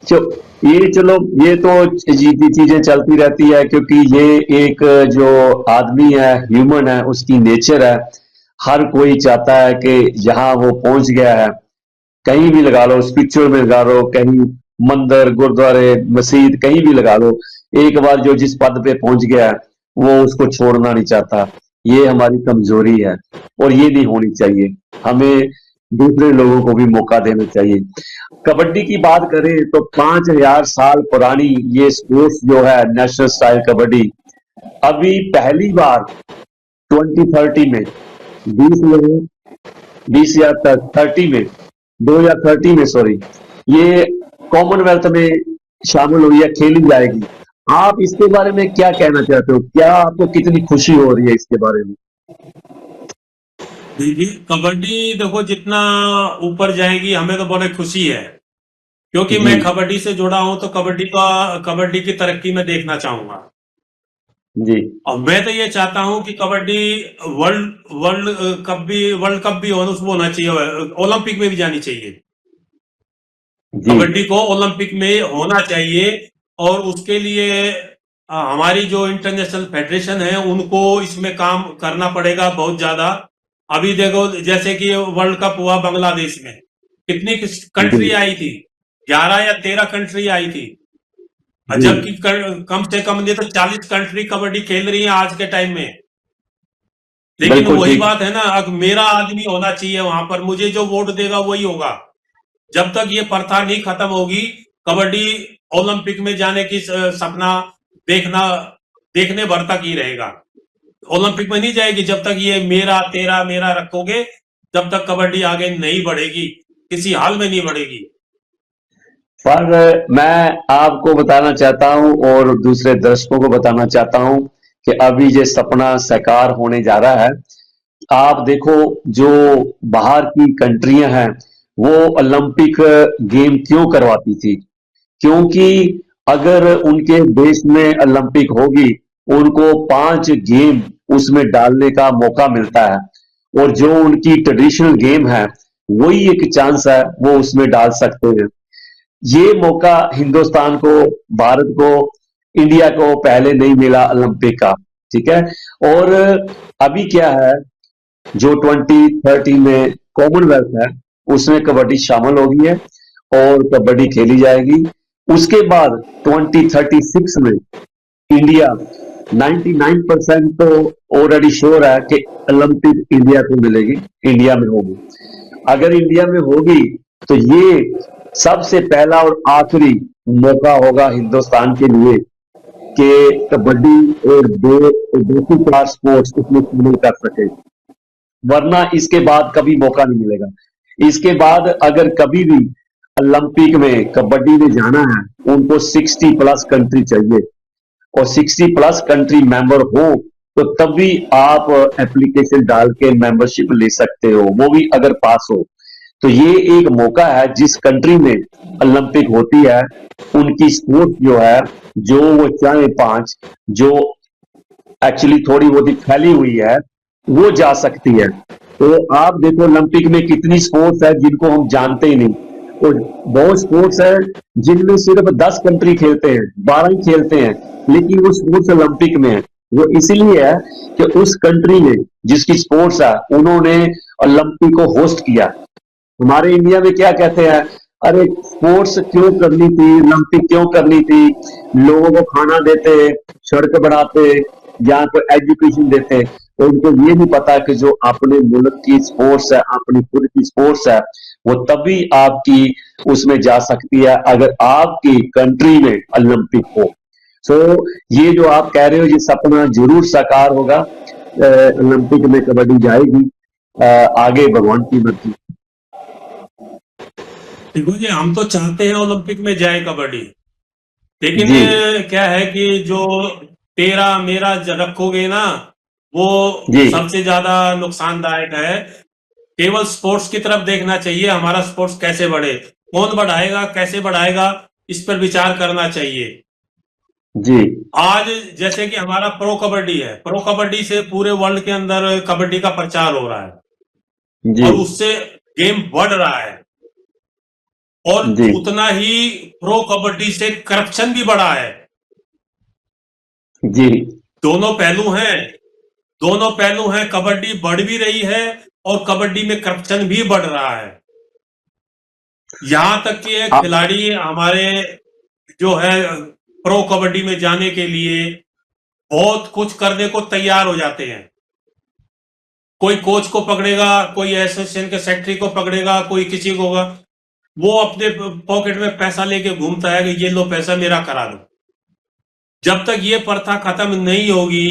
Speaker 1: चलो ये तो चीजें चलती रहती है, क्योंकि ये एक जो आदमी है, ह्यूमन है, उसकी नेचर है। हर कोई चाहता है कि जहां वो पहुंच गया है, कहीं भी लगा लो, स्पिरिचुअल में लगा लो, कहीं मंदिर, गुरुद्वारे, मस्जिद, कहीं भी लगा लो, एक बार जो जिस पद पे पहुंच गया है वो उसको छोड़ना नहीं चाहता। ये हमारी कमजोरी है और ये नहीं होनी चाहिए। हमें दूसरे लोगों को भी मौका देना चाहिए। कबड्डी की बात करें तो 5000 साल पुरानी ये स्पोर्ट्स जो है, नेशनल स्टाइल कबड्डी, अभी पहली बार 2030 में 20 या 30 में 2030 में, सॉरी, ये कॉमनवेल्थ में शामिल हुई है, खेली जाएगी। आप इसके बारे में क्या कहना चाहते हो? क्या आपको कितनी खुशी हो रही है इसके बारे में?
Speaker 2: देखिए, कबड्डी देखो जितना ऊपर जाएगी हमें तो बड़ी खुशी है, क्योंकि
Speaker 1: जी
Speaker 2: मैं कबड्डी से जुड़ा हूं तो कबड्डी की तरक्की में देखना चाहूंगा।
Speaker 1: जी
Speaker 2: और मैं तो ये चाहता हूं कि कबड्डी वर्ल्ड वर्ल्ड कप भी उसमें होना चाहिए, ओलंपिक में भी जानी चाहिए।
Speaker 1: जी
Speaker 2: कबड्डी को ओलंपिक में होना चाहिए और उसके लिए हमारी जो इंटरनेशनल फेडरेशन है उनको इसमें काम करना पड़ेगा बहुत ज्यादा। अभी देखो जैसे कि वर्ल्ड कप हुआ बांग्लादेश में, कितनी कंट्री
Speaker 1: जी
Speaker 2: आई थी, 11 या 13 कंट्री आई थी,
Speaker 1: जी
Speaker 2: जबकि कम से कम नहीं तो 40 कंट्री कबड्डी खेल रही है आज के टाइम में। लेकिन
Speaker 1: बिल्कुल
Speaker 2: वही
Speaker 1: ठीक।
Speaker 2: बात है ना, अब मेरा आदमी होना चाहिए वहां पर, मुझे जो वोट देगा वही होगा। जब तक ये प्रथा नहीं खत्म होगी, कबड्डी ओलंपिक में जाने की सपना देखना देखने भर तक ही रहेगा। ओलंपिक में नहीं जाएगी जब तक ये मेरा तेरा मेरा रखोगे, तब तक कबड्डी आगे नहीं बढ़ेगी, किसी हाल में नहीं बढ़ेगी।
Speaker 1: पर मैं आपको बताना चाहता हूं और दूसरे दर्शकों को बताना चाहता हूं कि अभी ये सपना साकार होने जा रहा है। आप देखो, जो बाहर की कंट्रियां हैं वो ओलंपिक गेम क्यों करवाती थी? क्योंकि अगर उनके देश में ओलंपिक होगी, उनको 5 गेम उसमें डालने का मौका मिलता है, और जो उनकी ट्रेडिशनल गेम है वही एक चांस है, वो उसमें डाल सकते हैं। ये मौका हिंदुस्तान को, भारत को, इंडिया को पहले नहीं मिला ओलंपिक का। ठीक है। और अभी क्या है, जो 2030 में कॉमनवेल्थ है उसमें कबड्डी शामिल होगी है और कबड्डी खेली जाएगी। उसके बाद 2036 में इंडिया 99% तो ऑलरेडी श्योर है कि ओलंपिक इंडिया को मिलेगी, इंडिया में होगी। अगर इंडिया में होगी तो ये सबसे पहला और आखिरी मौका होगा हिंदुस्तान के लिए कि कबड्डी और दो दूसरी क्लास स्पोर्ट्स उसमें शामिल कर सके, वरना इसके बाद कभी मौका नहीं मिलेगा। इसके बाद अगर कभी भी ओलंपिक में कबड्डी में जाना है, उनको 60+ कंट्री चाहिए, और 60+ कंट्री मेंबर हो तो तभी आप एप्लीकेशन डाल के मेंबरशिप ले सकते हो, वो भी अगर पास हो। तो ये एक मौका है, जिस कंट्री में ओलंपिक होती है उनकी स्पोर्ट्स जो है, जो वो चाहे 5 जो एक्चुअली थोड़ी बहुत ही फैली हुई है, वो जा सकती है। तो आप देखो ओलंपिक में कितनी स्पोर्ट्स है जिनको हम जानते ही नहीं, और बहुत स्पोर्ट्स है जिनमें सिर्फ 10 कंट्री खेलते हैं, 12 ही खेलते हैं, लेकिन वो स्पोर्ट्स ओलंपिक में है। वो इसलिए है कि उस कंट्री में जिसकी स्पोर्ट्स है उन्होंने ओलंपिक को होस्ट किया। हमारे इंडिया में क्या कहते हैं, अरे स्पोर्ट्स क्यों करनी थी, ओलंपिक क्यों करनी थी, लोगों को खाना देते, सड़क बनाते या कोई एजुकेशन देते, तो उनको ये नहीं पता कि जो अपने मुल्क की स्पोर्ट्स है, अपनी खुद की स्पोर्ट्स है, वो तभी आपकी उसमें जा सकती है अगर आपकी कंट्री में ओलंपिक हो। सो ये जो आप कह रहे हो, ये सपना जरूर साकार होगा, ओलंपिक में कबड्डी जाएगी, आगे भगवान की मर्जी।
Speaker 2: देखो जी, हम तो चाहते हैं ओलंपिक में जाए कबड्डी, लेकिन
Speaker 1: जी
Speaker 2: क्या है कि जो तेरा मेरा रखोगे ना, वो
Speaker 1: जी
Speaker 2: सबसे ज्यादा नुकसानदायक है। केवल स्पोर्ट्स की तरफ देखना चाहिए, हमारा स्पोर्ट्स कैसे बढ़े, कौन बढ़ाएगा, कैसे बढ़ाएगा, इस पर विचार करना चाहिए।
Speaker 1: जी
Speaker 2: आज जैसे कि हमारा प्रो कबड्डी है, प्रो कबड्डी से पूरे वर्ल्ड के अंदर कबड्डी का प्रचार हो रहा है
Speaker 1: जी
Speaker 2: और उससे गेम बढ़ रहा है। और
Speaker 1: जी
Speaker 2: उतना ही प्रो कबड्डी से करप्शन भी बढ़ा है।
Speaker 1: जी
Speaker 2: दोनों पहलू हैं, दोनों पहलू हैं। कबड्डी बढ़ भी रही है और कबड्डी में करप्शन भी बढ़ रहा है। यहां तक कि एक
Speaker 1: आप
Speaker 2: खिलाड़ी हमारे जो है प्रो कबड्डी में जाने के लिए बहुत कुछ करने को तैयार हो जाते हैं। कोई कोच को पकड़ेगा, कोई एसोसिएशन के सेक्रेटरी को पकड़ेगा, कोई किसी को होगा, वो अपने पॉकेट में पैसा लेके घूमता है कि ये लो पैसा मेरा करा दो। जब तक ये प्रथा खत्म नहीं होगी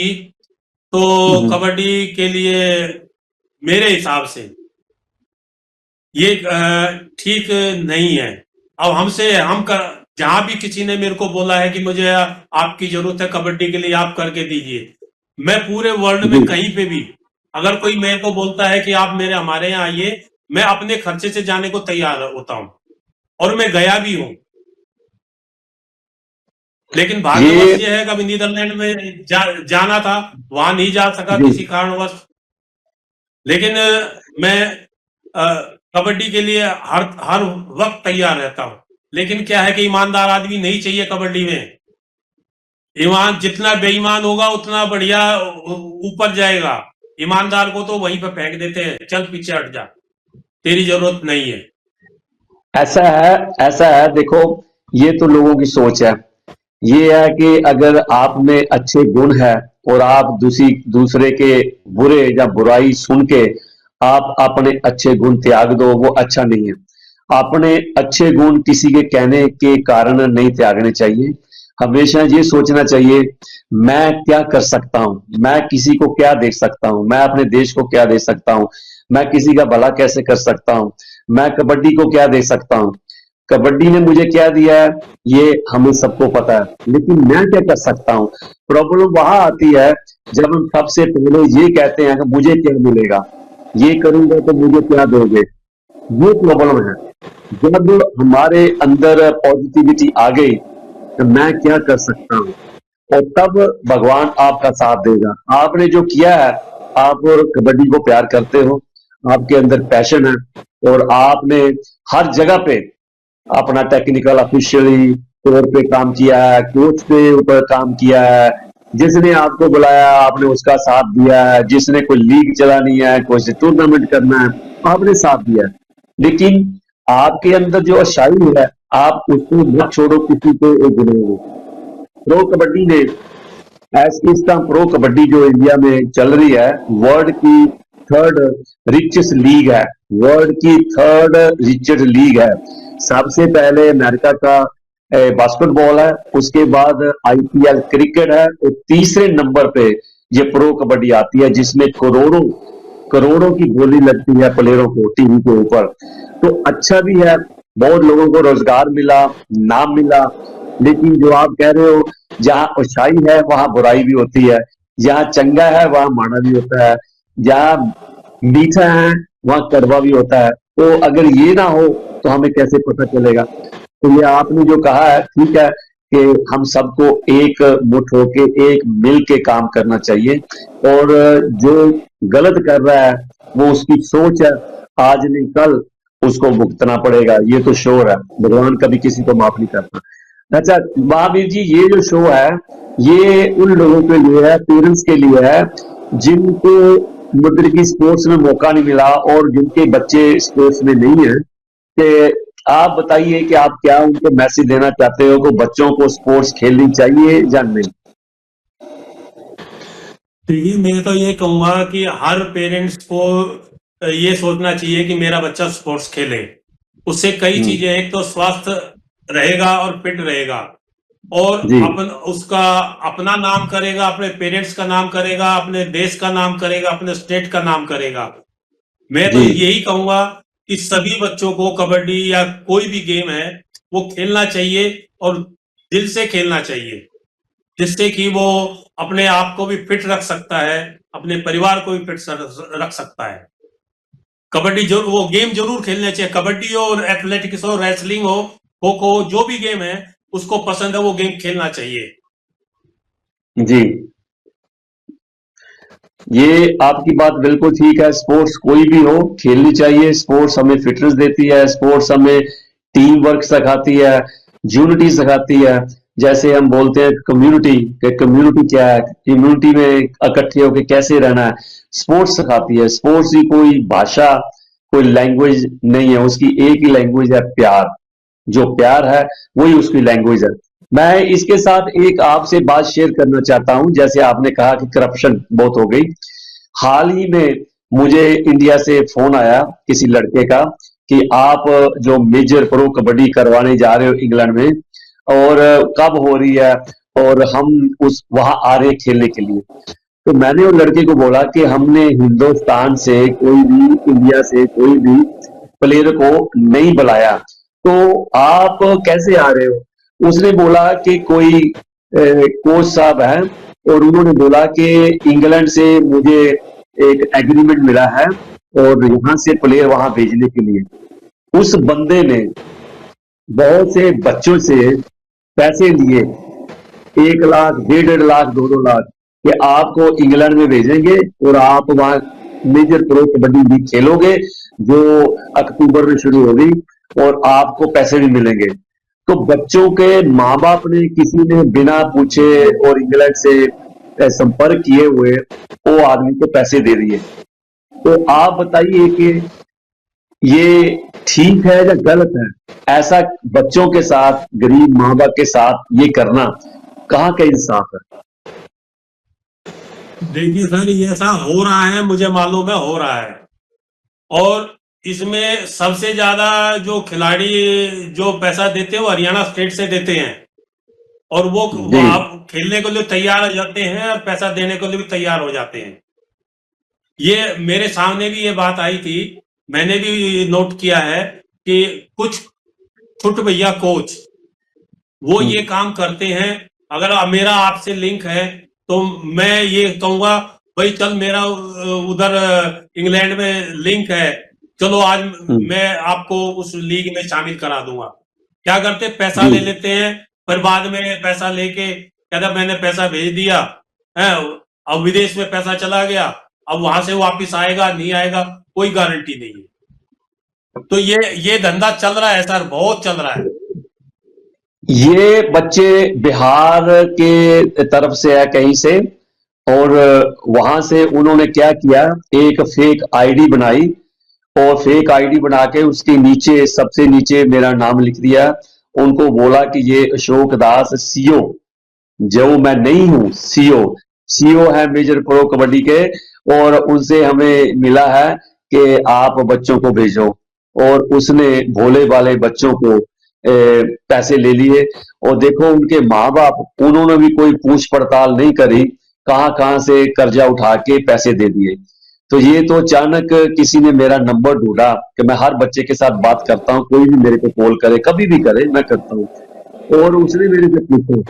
Speaker 2: तो
Speaker 1: हम्म,
Speaker 2: कबड्डी के लिए मेरे हिसाब से ये ठीक नहीं है। अब हमसे हम कर जहां भी किसी ने मेरे को बोला है कि मुझे आपकी जरूरत है कबड्डी के लिए, आप करके दीजिए, मैं पूरे वर्ल्ड
Speaker 1: जी
Speaker 2: में कहीं पे भी अगर कोई मेरे को बोलता है कि आप मेरे हमारे यहाँ आइए, मैं अपने खर्चे से जाने को तैयार होता हूं और मैं गया भी हूं। लेकिन भाग्यवश
Speaker 1: ये
Speaker 2: ये है कि अभी नीदरलैंड में जाना था, वहां नहीं जा सका
Speaker 1: जी
Speaker 2: किसी कारणवश। लेकिन मैं कबड्डी के लिए हर हर वक्त तैयार रहता हूं। लेकिन क्या है कि ईमानदार आदमी नहीं चाहिए कबड्डी में। ईमान जितना बेईमान होगा उतना बढ़िया ऊपर जाएगा। ईमानदार को तो वहीं पे फेंक देते हैं, चल पीछे हट जा, तेरी जरूरत नहीं है।
Speaker 1: ऐसा है, ऐसा है, देखो, ये तो लोगों की सोच है। ये है कि अगर आप में अच्छे गुण है और आप दूसरे के बुरे या बुराई सुन के आप अपने अच्छे गुण त्याग दो, वो अच्छा नहीं है। अपने अच्छे गुण किसी के कहने के कारण नहीं त्यागने चाहिए। हमेशा ये सोचना चाहिए, मैं क्या कर सकता हूँ, मैं किसी को क्या दे सकता हूँ, मैं अपने देश को क्या दे सकता हूँ, मैं किसी का भला कैसे कर सकता हूँ, मैं कबड्डी को क्या दे सकता हूँ, कबड्डी ने मुझे क्या दिया है, ये हमें सबको पता है, लेकिन मैं क्या कर सकता हूँ। प्रॉब्लम वहां आती है जब हम सबसे पहले ये कहते हैं कि मुझे क्या मिलेगा, ये करूंगा तो मुझे क्या दोगे, ये प्रॉब्लम है। जब हमारे अंदर पॉजिटिविटी आ गई तो मैं क्या कर सकता हूँ, और तब भगवान आपका साथ देगा। आपने जो किया है, आप कबड्डी को प्यार करते हो, आपके अंदर पैशन है, और आपने हर जगह पे अपना टेक्निकल ऑफिशियली तौर पे काम किया है, कोच के ऊपर काम किया है, जिसने आपको बुलाया आपने उसका साथ दिया है, जिसने कोई लीग चलानी है, कोई टूर्नामेंट करना है, आपने साथ दिया है। लेकिन आपके अंदर जो अच्छाई है, आप उसको मत छोड़ो किसी को एक गिनोगे। प्रो कबड्डी ने इस टाइम प्रो कबड्डी जो इंडिया में चल रही है, वर्ल्ड की थर्ड रिचेस्ट लीग है, वर्ल्ड की थर्ड रिचेस्ट लीग है। सबसे पहले अमेरिका का बास्केटबॉल है, उसके बाद आईपीएल क्रिकेट है, और तीसरे नंबर पे ये प्रो कबड्डी आती है, जिसमें करोड़ों करोड़ों की गोली लगती है प्लेयरों को टीवी के ऊपर। तो अच्छा भी है, बहुत लोगों को रोजगार मिला, नाम मिला। लेकिन जो आप कह रहे हो, जहां अच्छाई है वहां बुराई भी होती है, जहां चंगा है वहां माड़ा भी होता है, जहां मीठा है वहां कड़वा भी होता है। तो अगर ये ना हो तो हमें कैसे पता चलेगा। तो ये आपने जो कहा है ठीक है, कि हम सबको एक मुठ होके एक मिल के काम करना चाहिए, और जो गलत कर रहा है वो उसकी सोच है, आज नहीं कल उसको भुगतना पड़ेगा, ये तो श्योर है। भगवान कभी किसी को माफ नहीं करता। अच्छा महावीर जी, ये जो शो है, ये उन लोगों के लिए है, पेरेंट्स के लिए है, जिनको मतलब की स्पोर्ट्स में मौका नहीं मिला और जिनके बच्चे स्पोर्ट्स में नहीं है। कि आप बताइए कि आप क्या उनको मैसेज देना चाहते हो कि बच्चों को स्पोर्ट्स खेलनी चाहिए या नहीं।
Speaker 2: देखिए, मैं तो ये कहूंगा कि हर पेरेंट्स को ये सोचना चाहिए कि मेरा बच्चा स्पोर्ट्स खेले। उससे कई
Speaker 1: हम्म,
Speaker 2: चीजें, एक तो स्वास्थ्य रहेगा और फिट रहेगा, और
Speaker 1: जी
Speaker 2: उसका अपना नाम करेगा, अपने पेरेंट्स का नाम करेगा, अपने देश का नाम करेगा, अपने स्टेट का नाम करेगा। मैं तो
Speaker 1: जी
Speaker 2: यही कहूंगा कि सभी बच्चों को कबड्डी या कोई भी गेम है वो खेलना चाहिए, और दिल से खेलना चाहिए, जिससे कि वो अपने आप को भी फिट रख सकता है, अपने परिवार को भी फिट रख सकता है। कबड्डी जो वो गेम जरूर खेलने चाहिए, कबड्डी हो, एथलेटिक्स हो, रेसलिंग हो, खो खो, जो भी गेम है उसको पसंद है वो गेम खेलना चाहिए।
Speaker 1: जी, ये आपकी बात बिल्कुल ठीक है। स्पोर्ट्स कोई भी हो खेलनी चाहिए। स्पोर्ट्स हमें फिटनेस देती है, स्पोर्ट्स हमें टीम वर्क सिखाती है, यूनिटी सिखाती है। जैसे हम बोलते हैं कम्युनिटी, कि कम्युनिटी क्या है, कम्युनिटी में इकट्ठे होकर कैसे रहना है, स्पोर्ट्स सिखाती है। स्पोर्ट्स की कोई भाषा, कोई लैंग्वेज नहीं है, उसकी एक ही लैंग्वेज है, प्यार। जो प्यार है वही उसकी लैंग्वेज है। मैं इसके साथ एक आपसे बात शेयर करना चाहता हूं। जैसे आपने कहा कि करप्शन बहुत हो गई, हाल ही में मुझे इंडिया से फोन आया किसी लड़के का कि आप जो मेजर प्रो कबड्डी करवाने जा रहे हो इंग्लैंड में, और कब हो रही है, और हम उस वहां आ रहे हैं खेलने के लिए। तो मैंने उस लड़के को बोला कि हमने हिंदुस्तान से कोई भी, इंडिया से कोई भी प्लेयर को नहीं बुलाया, तो आप कैसे आ रहे हो? उसने बोला कि कोई कोच साहब है, और उन्होंने बोला कि इंग्लैंड से मुझे एक एग्रीमेंट मिला है और यहाँ से प्लेयर वहां भेजने के लिए। उस बंदे ने बहुत से बच्चों से पैसे लिए, 1 लाख, 1.5 लाख, 2-2 लाख, कि आपको इंग्लैंड में भेजेंगे और आप वहां मेजर प्रो कबड्डी लीग खेलोगे, जो अक्टूबर में शुरू होगी, और आपको पैसे भी मिलेंगे। तो बच्चों के माँ बाप ने, किसी ने बिना पूछे और इंग्लैंड से संपर्क किए हुए वो आदमी को पैसे दे दिए। तो आप बताइए कि ये ठीक है या गलत है? ऐसा बच्चों के साथ, गरीब माँ बाप के साथ ये करना कहाँ का इंसाफ है?
Speaker 2: देखिए सर, ये ऐसा हो रहा है, मुझे मालूम है हो रहा है। और इसमें सबसे ज्यादा जो खिलाड़ी जो पैसा देते हैं वो हरियाणा स्टेट से देते हैं, और वो
Speaker 1: जी,
Speaker 2: आप खेलने के लिए तैयार हो जाते हैं और पैसा देने के लिए भी तैयार हो जाते हैं। ये मेरे सामने भी ये बात आई थी, मैंने भी नोट किया है कि कुछ छुट भैया कोच वो ये काम करते हैं। अगर मेरा आपसे लिंक है तो मैं ये कहूंगा, भाई चल मेरा उधर इंग्लैंड में लिंक है, चलो आज मैं आपको उस लीग में शामिल करा दूंगा। क्या करते, पैसा
Speaker 1: जी,
Speaker 2: ले लेते हैं, फिर बाद में पैसा लेके कहता मैंने पैसा भेज दिया है, अब विदेश में पैसा चला गया, अब वहां से वापिस आएगा नहीं आएगा कोई गारंटी नहीं है। तो ये धंधा चल रहा है सर, बहुत चल रहा है।
Speaker 1: ये बच्चे बिहार के तरफ से है कहीं से, और वहां से उन्होंने क्या किया, एक फेक आईडी बनाई, और फेक आईडी बना के उसके नीचे, सबसे नीचे मेरा नाम लिख दिया। उनको बोला कि ये अशोक दास सीओ, जो मैं नहीं हूं, सीओ। सीओ है मेजर प्रो कबड्डी के, और उनसे हमें मिला है कि आप बच्चों को भेजो। और उसने भोले भाले बच्चों को पैसे ले लिए। और देखो उनके माँ बाप, उन्होंने भी कोई पूछ पड़ताल नहीं करी, कहां कहां से कर्जा उठा के पैसे दे दिए। तो ये तो अचानक किसी ने मेरा नंबर ढूंढा, कि मैं हर बच्चे के साथ बात करता हूँ, कोई भी मेरे को कॉल करे, कभी भी करे, मैं करता हूँ। और उसने मेरे से पूछा,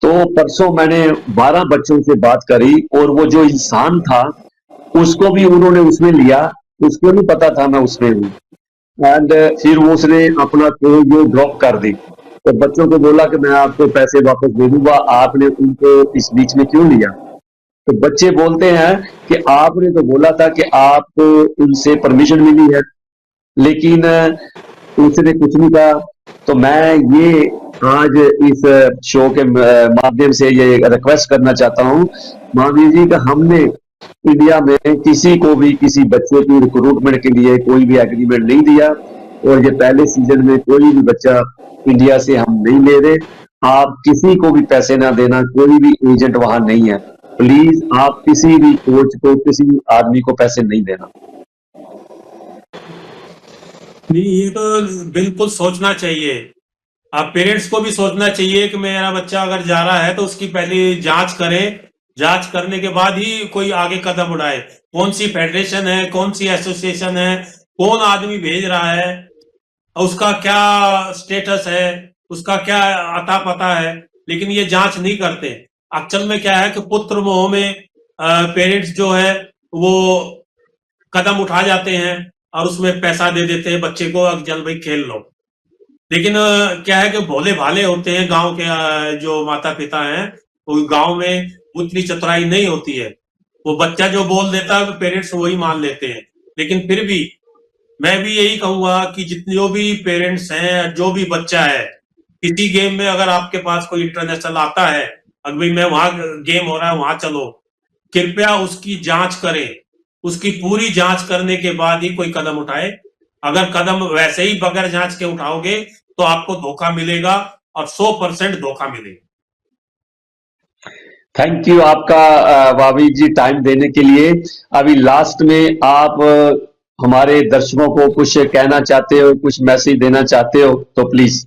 Speaker 1: तो परसों मैंने 12 बच्चों से बात करी, और वो जो इंसान था उसको भी उन्होंने उसमें लिया, उसको नहीं पता था मैं उसमें हूँ। एंड फिर वो उसने अपना कॉल जो ड्रॉप कर दी। तो बच्चों को बोला कि मैं आपको पैसे वापस दे दूंगा, आपने उनको इस बीच में क्यों लिया? तो बच्चे बोलते हैं कि आपने तो बोला था कि आपको उनसे परमिशन मिली है, लेकिन उसने कुछ नहीं कहा। तो मैं ये आज इस शो के माध्यम से ये रिक्वेस्ट करना चाहता हूँ महावीर जी, कि हमने इंडिया में किसी को भी किसी बच्चे की रिक्रूटमेंट के लिए कोई भी एग्रीमेंट नहीं दिया, और ये पहले सीजन में कोई भी बच्चा इंडिया से हम नहीं ले रहे। आप किसी को भी पैसे ना देना, कोई भी एजेंट वहां नहीं है। प्लीज आप किसी भी कोच को, किसी भी आदमी को पैसे नहीं देना।
Speaker 2: नहीं, ये तो बिल्कुल सोचना चाहिए। आप पेरेंट्स को भी सोचना चाहिए कि मेरा बच्चा अगर जा रहा है तो उसकी पहले जांच करें, जांच करने के बाद ही कोई आगे कदम उठाए। कौन सी फेडरेशन है, कौन सी एसोसिएशन है, कौन आदमी भेज रहा है, उसका क्या स्टेटस है, उसका क्या अता पता है, लेकिन ये जांच नहीं करते। एक्चुअल में क्या है कि पुत्र मोह में पेरेंट्स जो है वो कदम उठा जाते हैं और उसमें पैसा दे देते हैं बच्चे को, अब चल भाई खेल लो। लेकिन क्या है कि भोले भाले होते हैं गांव के जो माता पिता हैं, वो गांव में उतनी चतुराई नहीं होती है। वो बच्चा जो बोल देता है पेरेंट्स वही मान लेते हैं। लेकिन फिर भी मैं भी यही कहूंगा कि जितने जो भी पेरेंट्स हैं, जो भी बच्चा है, किसी गेम में अगर आपके पास कोई इंटरनेशनल आता है, अगर भाई मैं वहां गेम हो रहा है वहां चलो, कृपया उसकी जांच करें। उसकी पूरी जांच करने के बाद ही कोई कदम उठाए। अगर कदम वैसे ही बगैर जांच के उठाओगे तो आपको धोखा मिलेगा, और 100% धोखा मिलेगा।
Speaker 1: थैंक यू आपका भाभी जी टाइम देने के लिए। अभी लास्ट में आप हमारे दर्शकों को कुछ कहना चाहते हो, कुछ मैसेज देना चाहते हो तो प्लीज।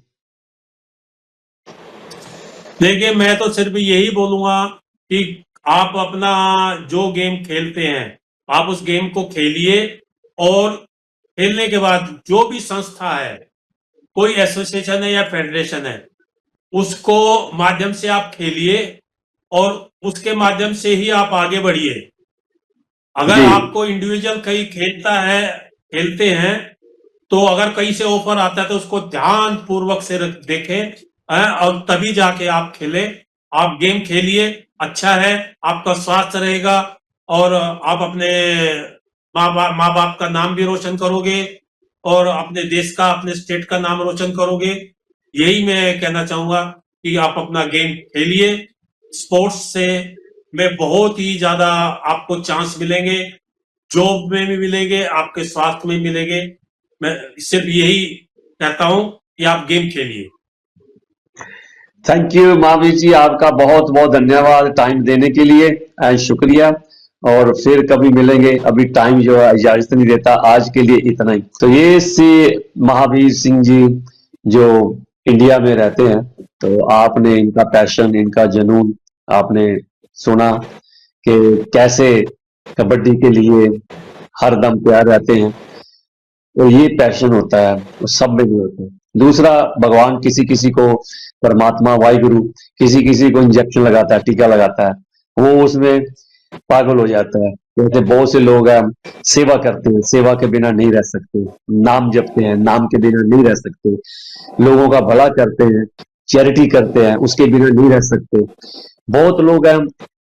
Speaker 2: देखिए, मैं तो सिर्फ यही बोलूंगा कि आप अपना जो गेम खेलते हैं आप उस गेम को खेलिए, और खेलने के बाद जो भी संस्था है, कोई एसोसिएशन है या फेडरेशन है, उसको माध्यम से आप खेलिए और उसके माध्यम से ही आप आगे बढ़िए। अगर
Speaker 1: जी
Speaker 2: आपको इंडिविजुअल कहीं खेलते हैं, तो अगर कहीं से ऑफर आता है तो उसको ध्यान पूर्वक से देखें, और तभी जाके आप खेलें। आप गेम खेलिए, अच्छा है, आपका स्वास्थ्य रहेगा, और आप अपने माँ बाप का नाम भी रोशन करोगे, और अपने देश का, अपने स्टेट का नाम रोशन करोगे। यही मैं कहना चाहूंगा कि आप अपना गेम खेलिए। स्पोर्ट्स से में बहुत ही ज्यादा आपको चांस मिलेंगे, जॉब में भी मिलेंगे, आपके स्वास्थ्य में मिलेंगे। मैं सिर्फ यही कहता हूं कि आप गेम खेलिए।
Speaker 1: थैंक यू महावीर जी, आपका बहुत बहुत धन्यवाद टाइम देने के लिए, शुक्रिया। और फिर कभी मिलेंगे, अभी टाइम जो है इजाजत नहीं देता। आज के लिए इतना ही। तो ये से महावीर सिंह जी जो इंडिया में रहते हैं, तो आपने इनका पैशन, इनका जुनून आपने सुना कि कैसे कबड्डी के लिए हर दम तैयार रहते हैं। तो ये पैशन होता है, वो सब में भी होता है। दूसरा, भगवान किसी किसी को, परमात्मा वाहिगुरु किसी किसी को इंजेक्शन लगाता है, टीका लगाता है, वो उसमें पागल हो जाता है। जैसे बहुत से लोग हैं, सेवा करते हैं, सेवा के बिना नहीं रह सकते, नाम जपते हैं, नाम के बिना नहीं रह सकते, लोगों का भला करते हैं, चैरिटी करते हैं, उसके बिना नहीं रह सकते। बहुत लोग हैं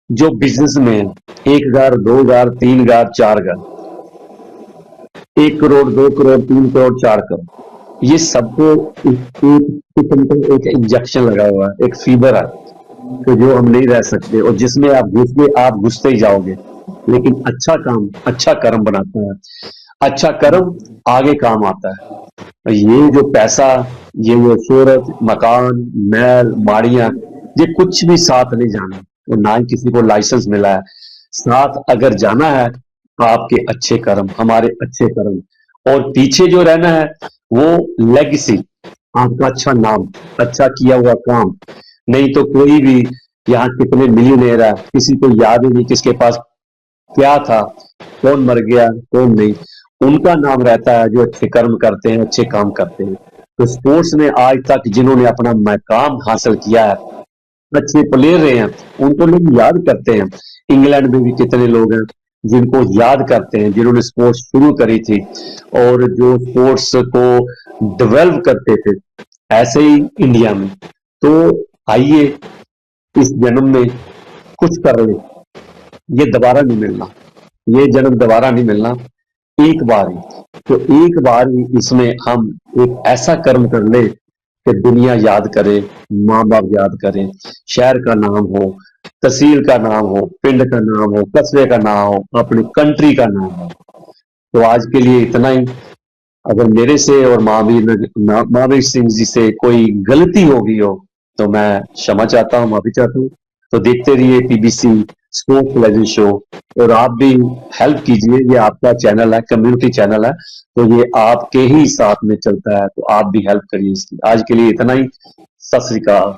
Speaker 1: जो बिजनेस में हैं, 1 घर, 2 घर, 3 घर, 4 घर, 1 करोड़, 2 करोड़, 3 करोड़, 4 करोड़, ये सबको एक किस्म का एक इंजेक्शन लगा हुआ है, एक फीवर है, तो जो हम नहीं रह सकते, और जिसमें आप घुस गए, आप घुसते ही जाओगे। लेकिन अच्छा काम अच्छा कर्म बनाता है, अच्छा कर्म आगे काम आता है। और ये जो पैसा, ये जो शोहरत, मकान, महल, माड़ियां, ये कुछ भी साथ नहीं जाना, और ना ही किसी को लाइसेंस मिला है। साथ अगर जाना है तो आपके अच्छे कर्म, हमारे अच्छे कर्म, और पीछे जो रहना है वो लेगेसी, आपका अच्छा नाम, अच्छा किया हुआ काम। नहीं तो कोई भी, यहाँ कितने मिलियनेयर है, किसी को याद ही नहीं किसके पास क्या था, कौन मर गया, कौन नहीं। उनका नाम रहता है जो अच्छे कर्म करते हैं, अच्छे काम करते हैं। तो स्पोर्ट्स में आज तक जिन्होंने अपना मकाम हासिल किया है, अच्छे प्लेयर रहे हैं, उनको लोग याद करते हैं। इंग्लैंड में भी कितने लोग हैं जिनको याद करते हैं, जिन्होंने स्पोर्ट्स शुरू करी थी और जो स्पोर्ट्स को डेवलप करते थे। ऐसे ही इंडिया में, तो आइए इस जन्म में कुछ कर ले, ये दोबारा नहीं मिलना, ये जन्म दोबारा नहीं मिलना, एक बार ही। तो एक बार ही इसमें हम एक ऐसा कर्म कर ले कि दुनिया याद करे, माँ बाप याद करें, शहर का नाम हो, तहसील का नाम हो, पिंड का नाम हो, कस्बे का नाम हो, अपनी कंट्री का नाम हो। तो आज के लिए इतना ही। अगर मेरे से और महावीर सिंह जी से कोई गलती हो गई हो तो मैं क्षमा चाहता हूँ, माफी चाहता हूँ। तो देखते रहिए पीबीसी स्पोर्ट्स टेलीविजन शो, और आप भी हेल्प कीजिए, ये आपका चैनल है, कम्युनिटी चैनल है, तो ये आपके ही साथ में चलता है, तो आप भी हेल्प करिए इसकी। आज के लिए इतना ही। सत श्री अकाल।